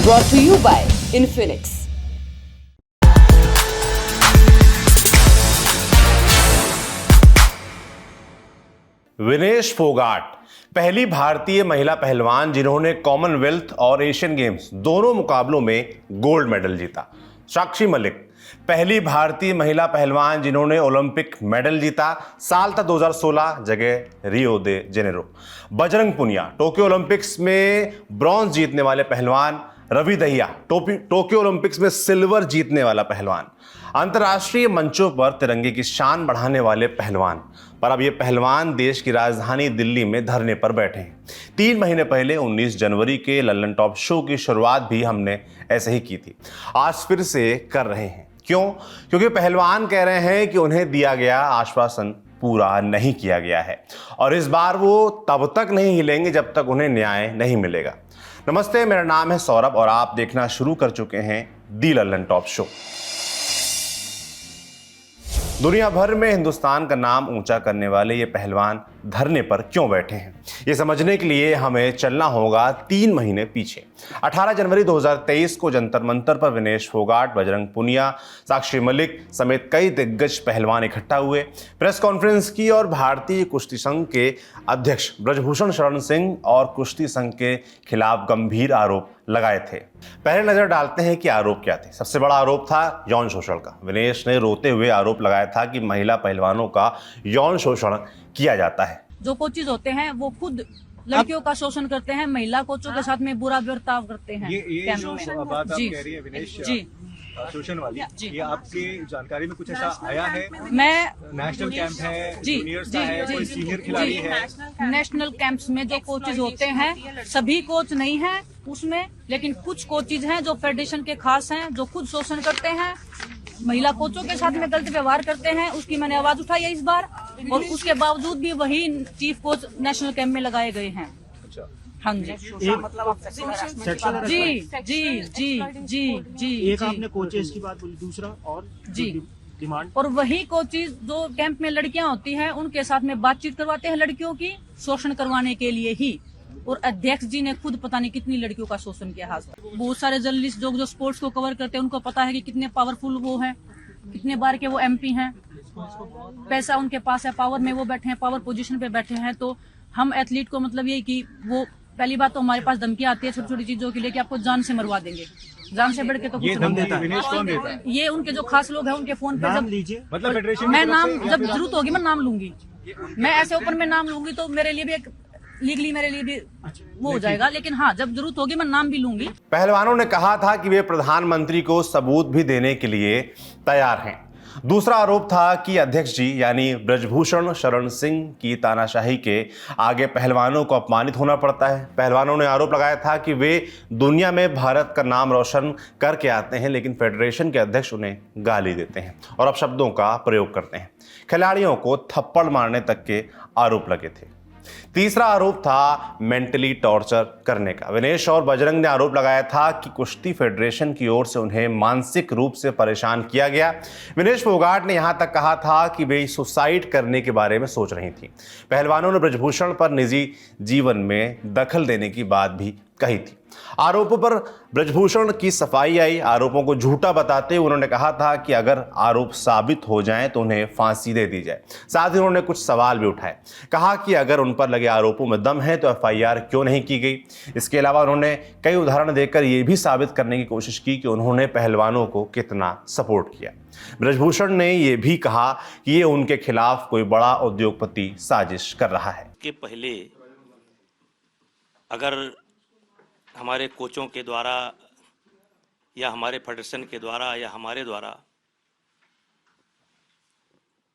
brought to you by Infinix. Vinesh Phogat पहली भारतीय महिला पहलवान जिन्होंने कॉमनवेल्थ और एशियन गेम्स दोनों मुकाबलों में गोल्ड मेडल जीता। साक्षी मलिक पहली भारतीय महिला पहलवान जिन्होंने ओलंपिक मेडल जीता। साल था 2016, जगह Rio de Janeiro. Bajrang Punia Tokyo Olympics में ब्रॉन्ज जीतने वाले पहलवान। रवि दहिया टोक्यो ओलंपिक्स में सिल्वर जीतने वाला पहलवान। अंतर्राष्ट्रीय मंचों पर तिरंगे की शान बढ़ाने वाले पहलवान। पर अब ये पहलवान देश की राजधानी दिल्ली में धरने पर बैठे हैं। 3 महीने पहले 19 जनवरी के लंदन टॉप शो की शुरुआत भी हमने ऐसे ही की थी। आज फिर से कर रहे हैं। क्यों? क्योंकि पहलवान कह रहे हैं कि उन्हें दिया गया आश्वासन पूरा नहीं किया गया है और इस बार वो तब तक नहीं हिलेंगे जब तक उन्हें न्याय नहीं मिलेगा। नमस्ते, मेरा नाम है सौरभ और आप देखना शुरू कर चुके हैं दी लंदन टॉप शो। दुनिया भर में हिंदुस्तान का नाम ऊंचा करने वाले ये पहलवान धरने पर क्यों बैठे हैं, ये समझने के लिए हमें चलना होगा 3 महीने पीछे। 18 जनवरी 2023 को जंतर मंतर पर विनेश फोगाट, बजरंग पुनिया, साक्षी मलिक समेत कई दिग्गज पहलवान इकट्ठा हुए, प्रेस कॉन्फ्रेंस की और भारतीय कुश्ती संघ के अध्यक्ष ब्रजभूषण शरण सिंह और कुश्ती संघ के खिलाफ गंभीर आरोप लगाए थे। पहले नजर डालते हैं कि आरोप क्या थे। सबसे बड़ा आरोप था यौन शोषण का। विनेश ने रोते हुए आरोप लगाया था कि महिला पहलवानों का यौन शोषण किया जाता है। जो कोचेज होते हैं वो खुद लड़कियों का शोषण करते हैं, महिला कोचों के साथ में बुरा बर्ताव करते हैं। ये जो बात आप कह रही है विनेश जी शोषण वाली, ये आपकी जानकारी में कुछ ऐसा आया है? मैं नेशनल कैंप है, जी जूनियर्स जी का है, कोई जी सीनियर खिलाड़ी है? नेशनल कैंप्स में जो कोचेज होते हैं सभी कोच नहीं हैं उसमें, लेकिन कुछ कोचेज हैं जो फेडरेशन के खास हैं, जो खुद शोषण करते हैं, महिला कोचों के साथ में गलत व्यवहार करते हैं। उसकी मैंने आवाज उठाई है इस बार और उसके बावजूद भी वही चीफ कोच नेशनल कैंप में लगाए गए हैं। हाँ जी जी जी जी जी जी एक आपने कोचेस की बात बोली, दूसरा और जी डिमांड, और वही कोचेज जो कैंप में लड़कियां होती हैं उनके साथ में बातचीत करवाते हैं लड़कियों की, शोषण करवाने के लिए ही। और अध्यक्ष जी ने खुद पता नहीं कितनी लड़कियों का शोषण किया है। बहुत सारे जर्नलिस्ट जो स्पोर्ट्स को कवर करते हैं उनको पता है कि कितने पावरफुल वो हैं, कितने बार के वो एमपी हैं, पैसा उनके पास है, पावर में वो बैठे हैं, पावर पोजीशन पे बैठे हैं। तो हम एथलीट को मतलब ये कि वो पहली बात तो हमारे पास धमकी आती है छोटी छोटी चीजों के लिए कि आपको जान से मरवा देंगे। जान से बढ़ के तो कुछ नहीं है। ये उनके जो खास लोग हैं उनके फोन पे जब लीजिए, मतलब फेडरेशन मैं नाम जब जरूरत होगी मैं नाम लूंगी, मैं ऐसे ओपन में नाम लूंगी तो मेरे लिए भी एक लीगली मेरे लिए भी वो हो जाएगा, लेकिन हाँ जब जरूरत होगी मैं नाम भी लूंगी। पहलवानों ने कहा था कि वे प्रधानमंत्री को सबूत भी देने के लिए तैयार हैं। दूसरा आरोप था कि अध्यक्ष जी यानी ब्रजभूषण शरण सिंह की तानाशाही के आगे पहलवानों को अपमानित होना पड़ता है। पहलवानों ने आरोप लगाया था कि वे दुनिया में भारत का नाम रोशन करके आते हैं, लेकिन फेडरेशन के अध्यक्ष उन्हें गाली देते हैं और अपशब्दों का प्रयोग करते हैं। खिलाड़ियों को थप्पड़ मारने तक के आरोप लगे थे। तीसरा आरोप था मेंटली टॉर्चर करने का। विनेश और बजरंग ने आरोप लगाया था कि कुश्ती फेडरेशन की ओर से उन्हें मानसिक रूप से परेशान किया गया। विनेश फोगाट ने यहां तक कहा था कि वे सुसाइड करने के बारे में सोच रही थी। पहलवानों ने ब्रजभूषण पर निजी जीवन में दखल देने की बात भी कही थी। आरोपों पर ब्रजभूषण की सफाई आई। आरोपों को झूठा बताते हुए उन्होंने कहा था कि अगर आरोप साबित हो जाएं तो उन्हें फांसी दे दी जाए। साथ ही उन्होंने कुछ सवाल भी उठाए। कहा कि अगर उन पर लगे आरोपों में दम है तो एफआईआर क्यों नहीं की गई। इसके अलावा उन्होंने कई उदाहरण देकर यह भी साबित करने की कोशिश की कि उन्होंने पहलवानों को कितना सपोर्ट किया। ब्रजभूषण ने यह भी कहा कि ये उनके खिलाफ कोई बड़ा उद्योगपति साजिश कर रहा है। के पहले अगर हमारे कोचों के द्वारा या हमारे फेडरेशन के द्वारा या हमारे द्वारा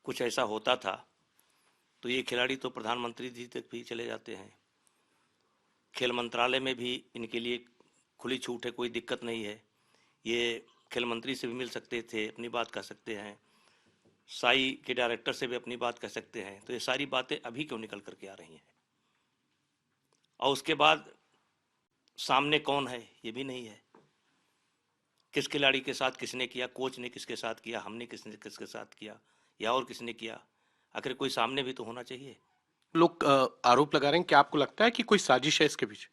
कुछ ऐसा होता था तो ये खिलाड़ी तो प्रधानमंत्री जी तक भी चले जाते हैं। खेल मंत्रालय में भी इनके लिए खुली छूट है, कोई दिक्कत नहीं है। ये खेल मंत्री से भी मिल सकते थे, अपनी बात कह सकते हैं, साई के डायरेक्टर से भी अपनी बात कह सकते हैं। तो ये सारी बातें अभी क्यों निकल करके आ रही हैं? और उसके बाद सामने कौन है ये भी नहीं है। किस खिलाड़ी के साथ किसने किया, कोच ने किसके साथ किया, हमने किसके साथ किया या और किसने किया, आखिर कोई सामने भी तो होना चाहिए। लोग आरोप लगा रहे हैं, क्या आपको लगता है कि कोई साजिश है इसके पीछे?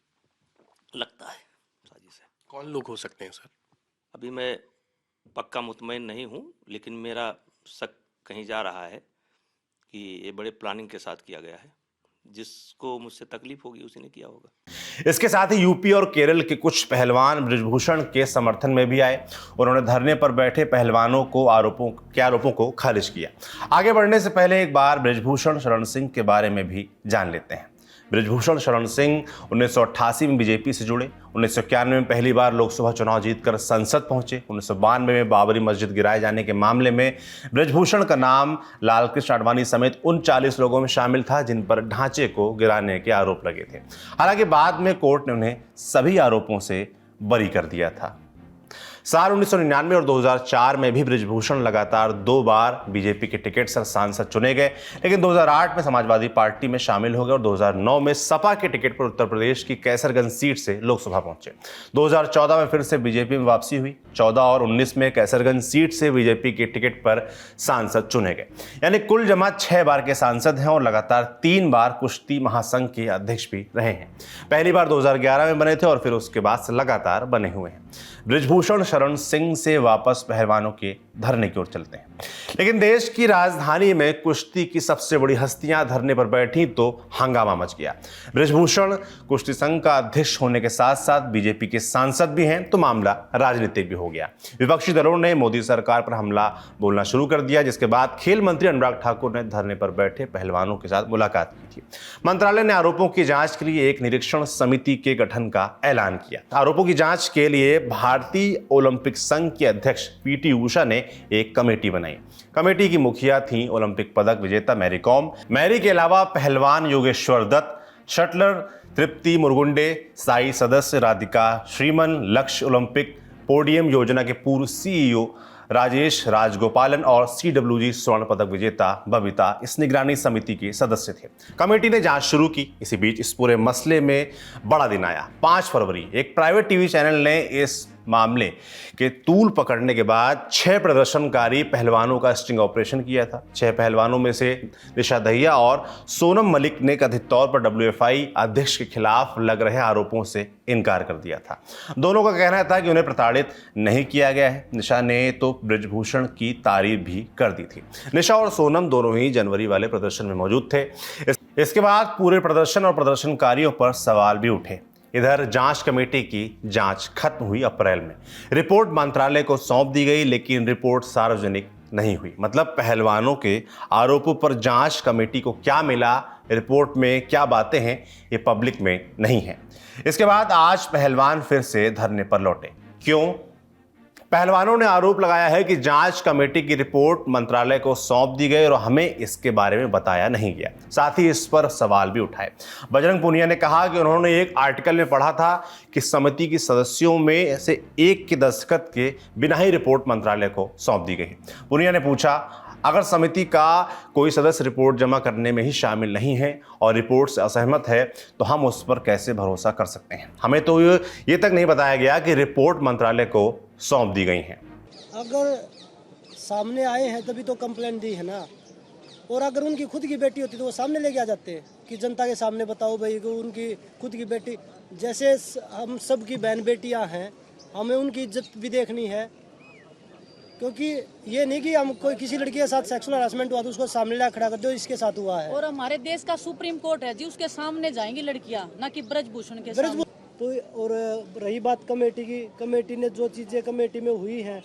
लगता है साजिश है। कौन लोग हो सकते हैं सर? अभी मैं पक्का मुतमईन नहीं हूँ, लेकिन मेरा शक कहीं जा रहा है कि ये बड़े प्लानिंग के साथ किया गया है। जिसको मुझसे तकलीफ होगी उसी ने किया होगा। इसके साथ ही यूपी और केरल के कुछ पहलवान बृजभूषण के समर्थन में भी आए। उन्होंने धरने पर बैठे पहलवानों को आरोपों को खारिज किया। आगे बढ़ने से पहले एक बार बृजभूषण शरण सिंह के बारे में भी जान लेते हैं। बृजभूषण शरण सिंह 1988 में बीजेपी से जुड़े। 1991 में पहली बार लोकसभा चुनाव जीतकर संसद पहुंचे। 1992 में बाबरी मस्जिद गिराए जाने के मामले में बृजभूषण का नाम लालकृष्ण आडवाणी समेत उन 40 लोगों में शामिल था जिन पर ढांचे को गिराने के आरोप लगे थे। हालांकि बाद में कोर्ट ने उन्हें सभी आरोपों से बरी कर दिया था। साल 1999 और 2004 में भी बृजभूषण लगातार 2 बार बीजेपी के टिकट से सांसद चुने गए, लेकिन 2008 में समाजवादी पार्टी में शामिल हो गए और 2009 में सपा के टिकट पर उत्तर प्रदेश की कैसरगंज सीट से लोकसभा पहुंचे। 2014 में फिर से बीजेपी में वापसी हुई। 14 और 19 में कैसरगंज सीट से बीजेपी के टिकट पर सांसद चुने गए। यानी कुल जमा 6 बार के सांसद हैं और लगातार 3 बार कुश्ती महासंघ के अध्यक्ष भी रहे हैं। पहली बार 2011 में बने थे और फिर उसके बाद से लगातार बने हुए हैं। बृजभूषण शरण सिंह से वापस पहलवानों के धरने की ओर चलते हैं। लेकिन देश की राजधानी में कुश्ती की सबसे बड़ी हस्तियां धरने पर बैठी तो हंगामा मच गया। बृजभूषण कुश्ती संघ का अध्यक्ष होने के साथ साथ बीजेपी के सांसद भी हैं, तो मामला राजनीतिक भी हो गया। विपक्षी दलों ने मोदी सरकार पर हमला बोलना शुरू कर दिया, जिसके बाद खेल मंत्री अनुराग ठाकुर ने धरने पर बैठे पहलवानों के साथ मुलाकात की थी। मंत्रालय ने आरोपों की जांच के लिए एक निरीक्षण समिति के गठन का ऐलान किया। आरोपों की जांच के लिए भारतीय ओलंपिक संघ के अध्यक्ष पीटी उषा ने एक कमेटी बनाई। कमेटी की मुखिया थी ओलंपिक पदक विजेता मैरी कॉम। मैरी के अलावा पहलवान योगेश्वर दत्त, शटलर तृप्ति मुरगुंडे, साई सदस्य राधिका श्रीमन, लक्ष्य ओलंपिक पोडियम योजना के पूर्व सीईओ राजेश राजगोपालन और CWG स्वर्ण पदक विजेता बबीता इस निगरानी समिति के सदस्य थे। कमेटी ने जांच शुरू की। इसी बीच इस पूरे मसले में बड़ा दिन आया। 5 फरवरी एक प्राइवेट टीवी चैनल ने इस मामले के तूल पकड़ने के बाद 6 प्रदर्शनकारी पहलवानों का स्टिंग ऑपरेशन किया था। 6 पहलवानों में से निशा दहिया और सोनम मलिक ने कथित तौर पर WFI अध्यक्ष के खिलाफ लग रहे आरोपों से इनकार कर दिया था। दोनों का कहना था कि उन्हें प्रताड़ित नहीं किया गया है। निशा ने तो बृजभूषण की तारीफ भी कर दी थी। निशा और सोनम दोनों ही जनवरी वाले प्रदर्शन में मौजूद थे। इसके बाद पूरे प्रदर्शन और प्रदर्शनकारियों पर सवाल भी उठे। इधर जांच कमेटी की जांच खत्म हुई अप्रैल में। रिपोर्ट मंत्रालय को सौंप दी गई, लेकिन रिपोर्ट सार्वजनिक नहीं हुई। मतलब पहलवानों के आरोपों पर जांच कमेटी को क्या मिला, रिपोर्ट में क्या बातें हैं, ये पब्लिक में नहीं है। इसके बाद आज पहलवान फिर से धरने पर लौटे। क्यों? पहलवानों ने आरोप लगाया है कि जांच कमेटी की रिपोर्ट मंत्रालय को सौंप दी गई और हमें इसके बारे में बताया नहीं गया। साथ ही इस पर सवाल भी उठाए। बजरंग पूनिया ने कहा कि उन्होंने एक आर्टिकल में पढ़ा था कि समिति के सदस्यों में से एक के दस्तखत के बिना ही रिपोर्ट मंत्रालय को सौंप दी गई। पूनिया ने पूछा, अगर समिति का कोई सदस्य रिपोर्ट जमा करने में ही शामिल नहीं है और रिपोर्ट से असहमत है तो हम उस पर कैसे भरोसा कर सकते हैं? हमें तो ये तक नहीं बताया गया कि रिपोर्ट मंत्रालय को सौंप दी गई हैं। अगर सामने आए हैं तभी तो कंप्लेंट दी है ना, और अगर उनकी खुद की बेटी होती तो वो सामने लेके आ जाते हैं कि जनता के सामने बताओ भाई कि उनकी खुद की बेटी, जैसे हम सब की बहन बेटियां हैं, हमें उनकी इज्जत भी देखनी है। क्योंकि ये नहीं कि हम कोई किसी लड़की के साथ सेक्सुअल हरासमेंट हुआ तो उसको सामने ला खड़ा कर दो, इसके साथ हुआ है। और हमारे देश का सुप्रीम कोर्ट है जी, उसके सामने जाएंगी लड़कियां, ना कि बृजभूषण के सामने। तो और रही बात कमेटी की, कमेटी ने जो चीज़ें कमेटी में हुई हैं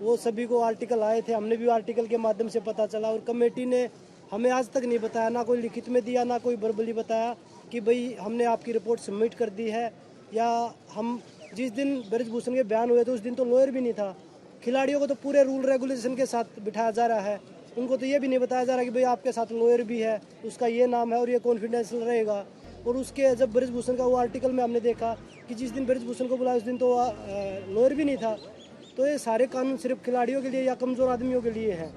वो सभी को आर्टिकल आए थे, हमने भी आर्टिकल के माध्यम से पता चला, और कमेटी ने हमें आज तक नहीं बताया, ना कोई लिखित में दिया ना कोई वर्बली बताया कि भाई हमने आपकी रिपोर्ट सबमिट कर दी है। या हम जिस दिन बृजभूषण के बयान हुए थे उस दिन तो लॉयर भी नहीं था। खिलाड़ियों को तो पूरे रूल रेगुलेशन के साथ बिठाया जा रहा है, उनको तो ये भी नहीं बताया जा रहा कि भाई आपके साथ लॉयर भी है, उसका ये नाम है और ये कॉन्फिडेंशियल रहेगा। और उसके जब बृजभूषण का वो आर्टिकल में हमने देखा कि जिस दिन बृजभूषण को बुलाया उस दिन तो लॉयर भी नहीं था। तो ये सारे कानून सिर्फ खिलाड़ियों के लिए या कमजोर आदमियों के लिए है।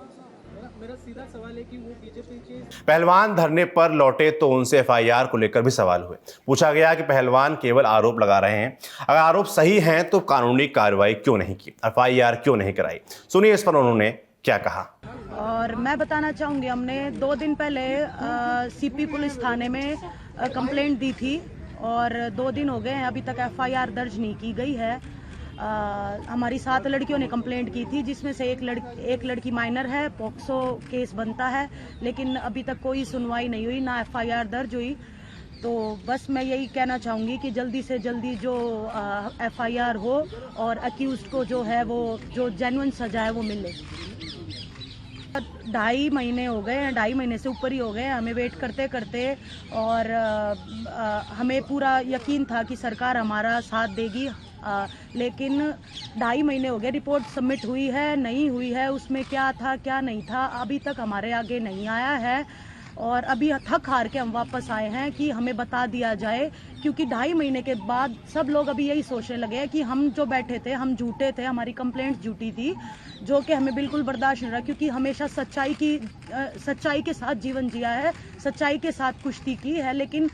मेरा सीधा सवाल है कि वो बीजेपी के पहलवान धरने पर लौटे तो उनसे FIR को लेकर भी सवाल हुए। पूछा गया कि पहलवान केवल आरोप लगा रहे हैं, अगर आरोप सही हैं तो कानूनी कार्रवाई क्यों नहीं की, FIR क्यों नहीं कराई? सुनिए इस पर उन्होंने क्या कहा। और मैं बताना चाहूँगी, हमने 2 दिन पहले CP पुलिस थाने में कंप्लेंट दी थी और 2 दिन हो गए हैं, अभी तक FIR दर्ज नहीं की गई है। हमारी 7 लड़कियों ने कंप्लेंट की थी, जिसमें से एक लड़की माइनर है, पॉक्सो केस बनता है, लेकिन अभी तक कोई सुनवाई नहीं हुई, ना FIR दर्ज हुई। तो बस मैं यही कहना चाहूँगी कि जल्दी से जल्दी जो FIR हो और अक्यूज्ड को जो है वो जो जेन्युइन सजा है वो मिले। 2.5 महीने हो गए हैं, 2.5 महीने से ऊपर ही हो गए हमें वेट करते करते, और हमें पूरा यकीन था कि सरकार हमारा साथ देगी, लेकिन 2.5 महीने हो गए, रिपोर्ट सबमिट हुई है नहीं हुई है, उसमें क्या था क्या नहीं था अभी तक हमारे आगे नहीं आया है। और अभी थक हार के हम वापस आए हैं कि हमें बता दिया जाए, क्योंकि 2.5 महीने के बाद सब लोग अभी यही सोचने लगे हैं कि हम जो बैठे थे हम झूठे थे, हमारी कंप्लेंट झूठी थी, जो कि हमें बिल्कुल बर्दाश्त नहीं रहा, क्योंकि हमेशा सच्चाई के साथ जीवन जिया है, सच्चाई के साथ कुश्ती की है। लेकिन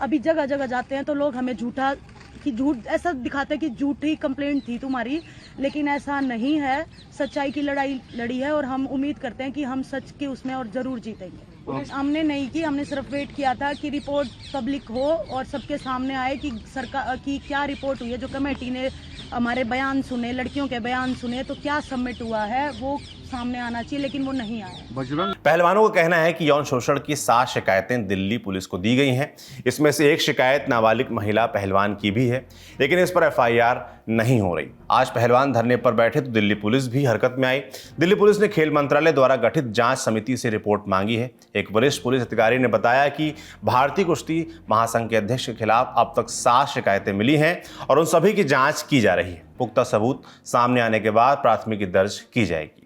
अभी जगह जगह जाते हैं तो लोग हमें झूठ ऐसा दिखाते हैं कि झूठी कंप्लेंट थी तुम्हारी, लेकिन ऐसा नहीं है, सच्चाई की लड़ाई लड़ी है और हम उम्मीद करते हैं कि हम सच के उसमें और जरूर जीतेंगे। हमने नहीं की, हमने सिर्फ वेट किया था कि रिपोर्ट पब्लिक हो और सबके सामने आए कि सरकार की क्या रिपोर्ट हुई है, जो कमेटी ने हमारे बयान सुने, लड़कियों के बयान सुने, तो क्या सबमिट हुआ है वो सामने आना चाहिए, लेकिन वो नहीं आया। पहलवानों का कहना है कि यौन शोषण की 7 शिकायतें दिल्ली पुलिस को दी गई हैं। इसमें से एक शिकायत नाबालिग महिला पहलवान की भी है, लेकिन इस पर FIR नहीं हो रही। आज पहलवान धरने पर बैठे तो दिल्ली पुलिस भी हरकत में आई। दिल्ली पुलिस ने खेल मंत्रालय द्वारा गठित जांच समिति से रिपोर्ट मांगी है। एक वरिष्ठ पुलिस अधिकारी ने बताया कि भारतीय कुश्ती महासंघ के अध्यक्ष के खिलाफ अब तक 7 शिकायतें मिली हैं और उन सभी की जांच की जा रही है। पुख्ता सबूत सामने आने के बाद प्राथमिकी दर्ज की जाएगी।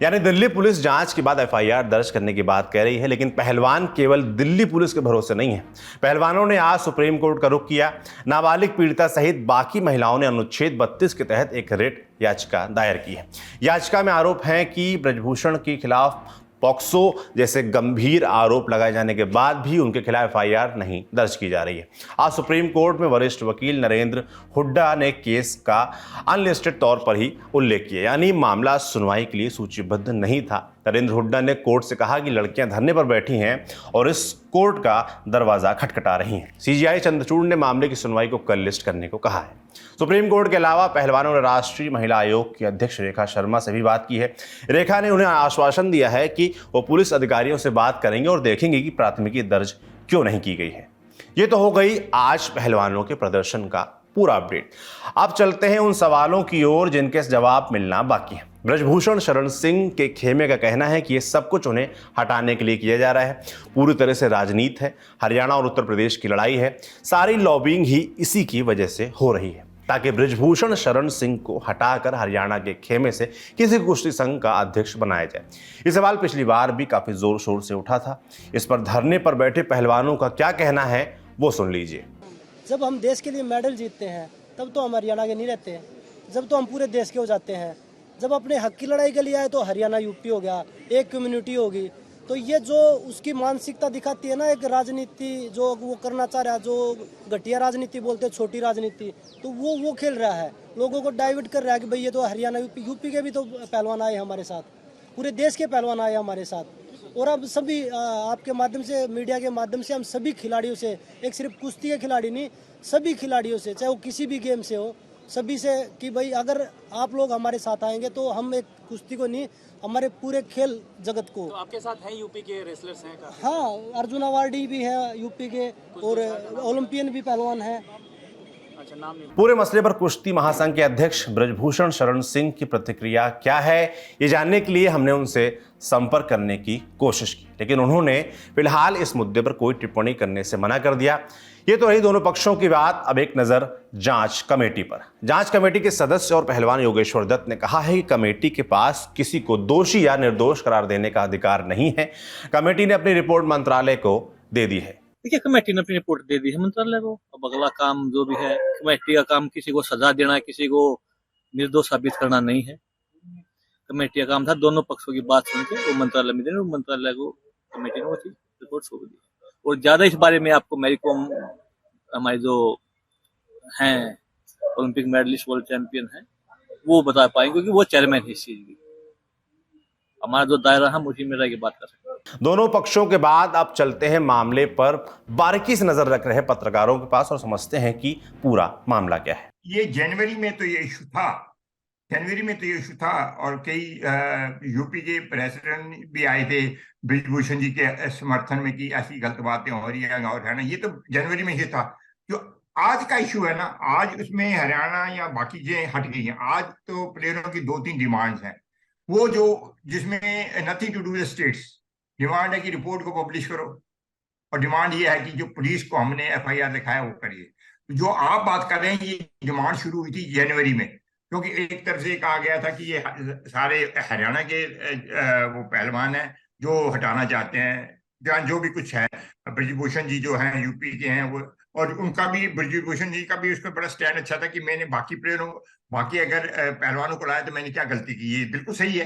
यानी दिल्ली पुलिस जांच के बाद FIR दर्ज करने की बात कह रही है, लेकिन पहलवान केवल दिल्ली पुलिस के भरोसे नहीं है। पहलवानों ने आज सुप्रीम कोर्ट का रुख किया। नाबालिग पीड़िता सहित बाकी महिलाओं ने अनुच्छेद 32 के तहत एक रिट याचिका दायर की है। याचिका में आरोप है कि ब्रजभूषण के खिलाफ पॉक्सो जैसे गंभीर आरोप लगाए जाने के बाद भी उनके खिलाफ FIR नहीं दर्ज की जा रही है। आज सुप्रीम कोर्ट में वरिष्ठ वकील नरेंद्र हुड्डा ने केस का अनलिस्टेड तौर पर ही उल्लेख किया, यानी मामला सुनवाई के लिए सूचीबद्ध नहीं था। नरेंद्र हुड्डा ने कोर्ट से कहा कि लड़कियां धरने पर बैठी हैं और इस कोर्ट का दरवाजा खटखटा रही हैं। CJI चंद्रचूड़ ने मामले की सुनवाई को कल लिस्ट करने को कहा है। सुप्रीम कोर्ट के अलावा पहलवानों ने राष्ट्रीय महिला आयोग की अध्यक्ष रेखा शर्मा से भी बात की है। रेखा ने उन्हें आश्वासन दिया है कि वो पुलिस अधिकारियों से बात करेंगे और देखेंगे कि प्राथमिकी दर्ज क्यों नहीं की गई है। ये तो हो गई आज पहलवानों के प्रदर्शन का पूरा अपडेट। अब चलते हैं उन सवालों की ओर जिनके जवाब मिलना बाकी है। ब्रजभूषण शरण सिंह के खेमे का कहना है कि ये सब कुछ उन्हें हटाने के लिए किया जा रहा है। पूरी तरह से राजनीति है, हरियाणा और उत्तर प्रदेश की लड़ाई है, सारी लॉबिंग ही इसी की वजह से हो रही है, ताकि ब्रजभूषण शरण सिंह को हटाकर हरियाणा के खेमे से किसी कुश्ती संघ का अध्यक्ष बनाया जाए। ये सवाल पिछली बार भी काफी जोर शोर से उठा था। इस पर धरने पर बैठे पहलवानों का क्या कहना है वो सुन लीजिए। जब हम देश के लिए मेडल जीतते हैं तब तो हम हरियाणा के नहीं रहते हैं, जब तो हम पूरे देश के हो जाते हैं। जब अपने हक की लड़ाई के लिए आए तो हरियाणा यूपी हो गया, एक कम्युनिटी होगी। तो ये जो उसकी मानसिकता दिखाती है ना, एक राजनीति जो वो करना चाह रहा है, जो घटिया राजनीति बोलते हैं, छोटी राजनीति, तो वो खेल रहा है, लोगों को डाइवर्ट कर रहा है कि भाई ये तो हरियाणा यूपी के भी तो पहलवान आए हमारे साथ, पूरे देश के पहलवान आए हमारे साथ। और अब सभी आपके माध्यम से, मीडिया के माध्यम से हम सभी खिलाड़ियों से, एक सिर्फ कुश्ती के खिलाड़ी नहीं, सभी खिलाड़ियों से, चाहे वो किसी भी गेम से हो, सभी से कि भाई अगर आप लोग हमारे साथ आएंगे तो हम एक कुश्ती को नहीं, हमारे पूरे खेल जगत को। तो आपके साथ हैं यूपी के रेसलर्स हैं काफी? हाँ, अर्जुन अवार्डी भी हैं यूपी के और ओलंपियन भी पहलवान हैं। अच्छा, नाम नहीं। पूरे मसले पर कुश्ती महासंघ के अध्यक्ष ब्रजभूषण शरण सिंह की प्रतिक्रिया क्या है, ये जानने के लिए हमने उनसे संपर्क करने की कोशिश की, लेकिन उन्होंने फिलहाल इस मुद्दे पर कोई टिप्पणी करने से मना कर दिया। ये तो रही दोनों पक्षों की बात। अब एक नजर जांच कमेटी पर। जांच कमेटी के सदस्य और पहलवान योगेश्वर दत्त ने कहा है कि कमेटी के पास किसी को दोषी या निर्दोष करार देने का अधिकार नहीं है। कमेटी ने अपनी रिपोर्ट मंत्रालय को दे दी है। देखिए, कमेटी ने अपनी रिपोर्ट दे दी है मंत्रालय को। अब अगला काम जो भी है, कमेटी का काम किसी को सजा देना, किसी को निर्दोष साबित करना नहीं है। कमेटी का काम था दोनों पक्षों की बात सुन के वो मंत्रालय में देने, मंत्रालय को कमेटी ने वो चीज रिपोर्ट सौंप दी। और ज्यादा इस बारे में आपको मेरी को हमारे जो हैं ओलंपिक मेडलिस्ट, वर्ल्ड चैंपियन हैं, वो बता पाएंगे, क्योंकि वो चेयरमैन है इस चीज की। हमारा जो दायरा हम उसी में रह के बात कर सकते हैं। दोनों पक्षों के बाद अब चलते हैं मामले पर बारीकी से नजर रख रहे पत्रकारों के पास और समझते हैं कि पूरा मामला क्या है। ये जनवरी में तो ये इशू था, और कई यूपी के प्रेसिडेंट भी आए थे ब्रिजभूषण जी के समर्थन में कि ऐसी गलत बातें हो रही हैं और है ना, ये तो जनवरी में ही था। जो आज का इशू है ना, आज उसमें हरियाणा या बाकी चीजें हट गई हैं। आज तो प्लेयरों की 2-3 डिमांड्स हैं, वो जो जिसमें nothing to do with states. Demand है कि रिपोर्ट को पब्लिश करो, और डिमांड ये है कि जो पुलिस को हमने FIR लिखाया वो करिए। जो आप बात कर रहे हैं, ये डिमांड शुरू हुई थी जनवरी में, क्योंकि एक तरफ से कहा गया था कि ये सारे हरियाणा के वो पहलवान हैं जो हटाना चाहते हैं, जहाँ जो भी कुछ है। ब्रिजभूषण जी जो हैं यूपी के हैं वो, और उनका भी, ब्रिजभूषण जी का भी उसमें बड़ा स्टैंड अच्छा था कि मैंने बाकी अगर पहलवानों को लाया तो मैंने क्या गलती की। ये बिल्कुल सही है,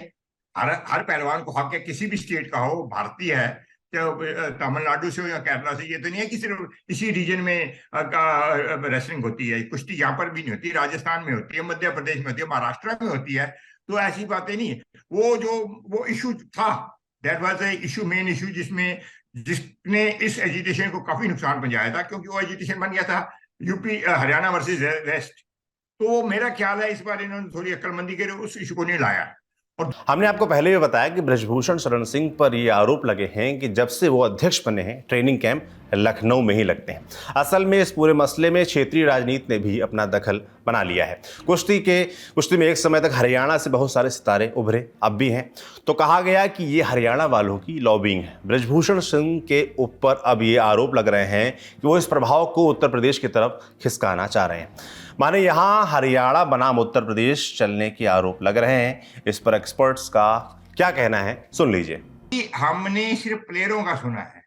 हर पहलवान को हक है, किसी भी स्टेट का हो, भारतीय है, तमिलनाडु से हो या केरला से। ये तो नहीं है कि सिर्फ इसी रीजन में रेसलिंग होती है, कुश्ती यहाँ पर भी नहीं होती, राजस्थान में होती है, मध्य प्रदेश में होती है, महाराष्ट्र में होती है, तो ऐसी बातें नहीं है। वो इशू था, that was a issue, main issue, जिसने इस एजिटेशन को काफी नुकसान पहुंचाया था, क्योंकि वो एजिटेशन बन गया था यूपी हरियाणा वर्सेस वेस्ट। तो मेरा ख्याल है इस बार इन्होंने थोड़ी अक्लमंदी के उस इशू को नहीं लाया। हमने आपको पहले भी बताया कि ब्रजभूषण शरण सिंह पर ये आरोप लगे हैं कि जब से वो अध्यक्ष बने हैं, ट्रेनिंग कैंप लखनऊ में ही लगते हैं। असल में इस पूरे मसले में क्षेत्रीय राजनीति ने भी अपना दखल बना लिया है। कुश्ती में एक समय तक हरियाणा से बहुत सारे सितारे उभरे, अब भी हैं। तो कहा गया कि ये हरियाणा वालों की लॉबिंग है। ब्रजभूषण सिंह के ऊपर अब ये आरोप लग रहे हैं कि वो इस प्रभाव को उत्तर प्रदेश की तरफ खिसकाना चाह रहे हैं। माने यहाँ हरियाणा बनाम उत्तर प्रदेश चलने के आरोप लग रहे हैं। इस पर एक्सपर्ट्स का क्या कहना है, सुन लीजिए। हमने सिर्फ प्लेयरों का सुना है,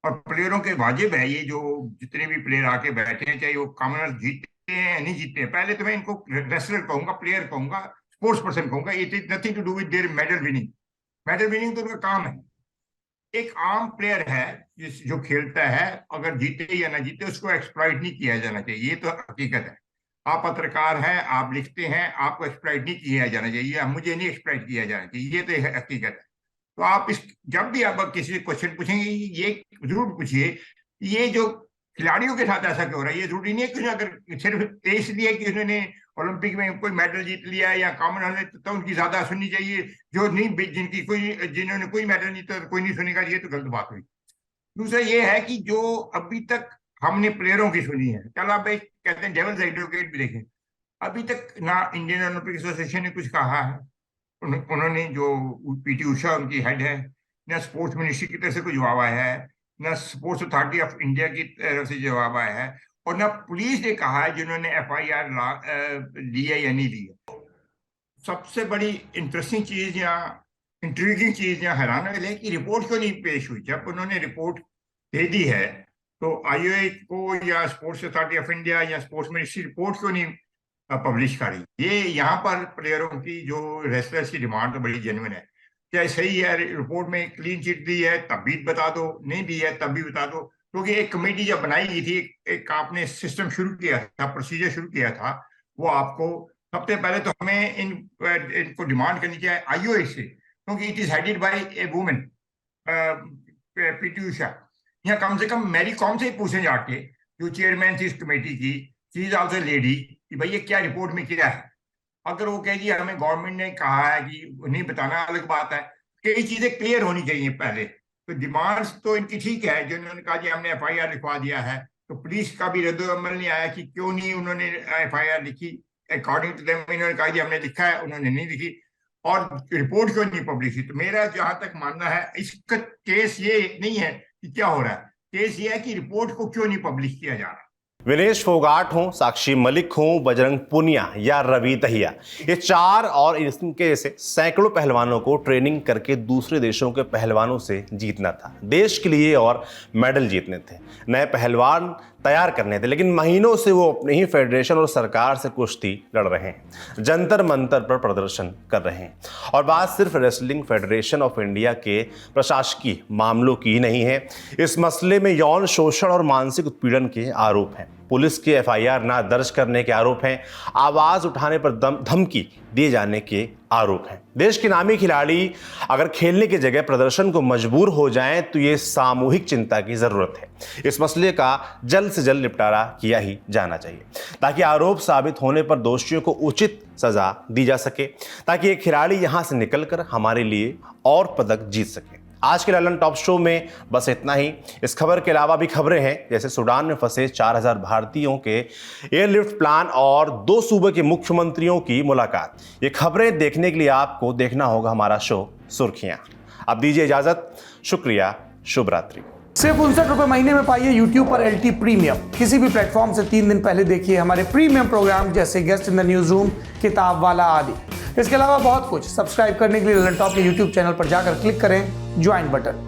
और प्लेयरों के वाजिब है, ये जो जितने भी प्लेयर आके बैठे हैं, चाहे वो कॉमनवेल्थ जीते हैं या नहीं जीते हैं, पहले तो मैं इनको रेसलर कहूंगा, प्लेयर कहूंगा, स्पोर्ट्स पर्सन कहूंगा। It is nothing to do with their medal winning तो उनका काम है। एक आम प्लेयर है जो खेलता है, अगर जीते या ना जीते उसको एक्सप्लॉइट नहीं किया जाना चाहिए, ये तो हकीकत है। आप पत्रकार हैं, आप लिखते हैं, आपको एक्सप्लॉइट नहीं किया जाना चाहिए, मुझे नहीं एक्सप्लॉइट किया जाना चाहिए, ये तो हकीकत है। तो आप जब भी आप किसी से क्वेश्चन पूछेंगे, ये जरूर पूछिए, ये जो खिलाड़ियों के साथ ऐसा क्यों हो रहा है। ये जरूरी नहीं है कि अगर सिर्फ इसलिए कि उन्होंने ओलंपिक में कोई मेडल जीत लिया या कॉमनवेल्थ, तो उनकी ज्यादा सुननी चाहिए। जो नहीं, जिन्होंने कोई मेडल नहीं, तो कोई नहीं सुनेगा, ये तो गलत बात हुई। दूसरा ये है कि जो अभी तक हमने प्लेयरों की सुनी है, चलो आप एक कहते हैं डेविल्स एडवोकेट भी देखें, अभी तक ना इंडियन ओलंपिक एसोसिएशन ने कुछ कहा है, उन्होंने जो PT उषा उनकी हेड है, ना स्पोर्ट्स मिनिस्ट्री की तरफ से कोई जवाब आया है, ना स्पोर्ट्स अथॉरिटी ऑफ इंडिया की तरफ से जवाब आया है, और ना पुलिस ने कहा है जिन्होंने FIR लिया या नहीं लिया। सबसे बड़ी इंटरेस्टिंग चीज या इंट्रीगिंग चीज या हैरान वाली है कि रिपोर्ट क्यों नहीं पेश हुई। जब उन्होंने रिपोर्ट दे दी है तो IOA को या स्पोर्ट्स अथॉरिटी ऑफ इंडिया या स्पोर्ट्स मिनिस्ट्री रिपोर्ट क्यों नहीं पब्लिश करी। ये यहाँ पर प्लेयरों की, जो रेसलर्स की डिमांड तो बड़ी जेन्युइन है। क्या सही है, रिपोर्ट में क्लीन चिट दी है तब भी बता दो, नहीं दी है तब भी बता दो। क्योंकि एक कमेटी जब बनाई गई थी, एक आपने सिस्टम शुरू किया था, प्रोसीजर शुरू किया था, वो आपको सबसे पहले तो हमें इनको डिमांड करनी चाहिए IOA से, क्योंकि it is headed by A women PT Usha. या कम से कम मैरी कॉम से ही पूछे जाके, जो चेयरमैन थी इस कमेटी की, शी इज आल्सो लेडी, कि भाई ये क्या रिपोर्ट में क्या है। अगर वो कह दिया हमें गवर्नमेंट ने कहा है कि नहीं बताना, अलग बात है। कई चीजें क्लियर होनी चाहिए पहले। तो डिमांड्स तो इनकी ठीक है, जो उन्होंने कहा जी हमने FIR लिखवा दिया है, तो पुलिस का भी रद्द-ओ-अमल नहीं आया कि क्यों नहीं उन्होंने FIR लिखी। अकॉर्डिंग टू देम इन्होंने कहा जी हमने लिखा है, उन्होंने नहीं लिखी, और रिपोर्ट क्यों नहीं पब्लिश की। तो मेरा जहां तक मानना है, इसका केस ये नहीं है कि क्या हो रहा है, केस ये है कि रिपोर्ट को क्यों नहीं पब्लिश किया जा रहा। विनेश फोगाट हो, साक्षी मलिक हो, बजरंग पुनिया या रवि दहिया, ये 4 और इनके जैसे सैकड़ों पहलवानों को ट्रेनिंग करके दूसरे देशों के पहलवानों से जीतना था, देश के लिए, और मेडल जीतने थे, नए पहलवान तैयार करने थे। लेकिन महीनों से वो अपने ही फेडरेशन और सरकार से कुश्ती लड़ रहे हैं, जंतर मंतर पर प्रदर्शन कर रहे हैं। और बात सिर्फ रेसलिंग फेडरेशन ऑफ इंडिया के प्रशासकीय मामलों की नहीं है। इस मसले में यौन शोषण और मानसिक उत्पीड़न के आरोप हैं। पुलिस के एफआईआर ना दर्ज करने के आरोप हैं, आवाज उठाने पर धमकी दिए जाने के आरोप हैं। देश के नामी खिलाड़ी अगर खेलने की जगह प्रदर्शन को मजबूर हो जाएं तो ये सामूहिक चिंता की जरूरत है। इस मसले का जल्द से जल्द निपटारा किया ही जाना चाहिए ताकि आरोप साबित होने पर दोषियों को उचित सजा दी जा सके, ताकि ये खिलाड़ी यहां से निकलकर हमारे लिए और पदक जीत सके। आज के ललन टॉप शो में बस इतना ही। इस खबर के अलावा भी खबरें हैं, जैसे सूडान में फंसे 4000 भारतीयों के एयरलिफ्ट प्लान और 2 सूबे के मुख्यमंत्रियों की मुलाकात। ये खबरें देखने के लिए आपको देखना होगा हमारा शो सुर्खियां। अब दीजिए इजाजत, शुक्रिया, शुभ रात्रि। सिर्फ 59 रुपए महीने में पाइए YouTube पर LT प्रीमियम। किसी भी प्लेटफॉर्म से 3 दिन पहले देखिए हमारे प्रीमियम प्रोग्राम जैसे guest in the news room, किताब वाला आदि। इसके अलावा बहुत कुछ। सब्सक्राइब करने के लिए ललन टॉप के YouTube चैनल पर जाकर क्लिक करें ज्वाइन बटन।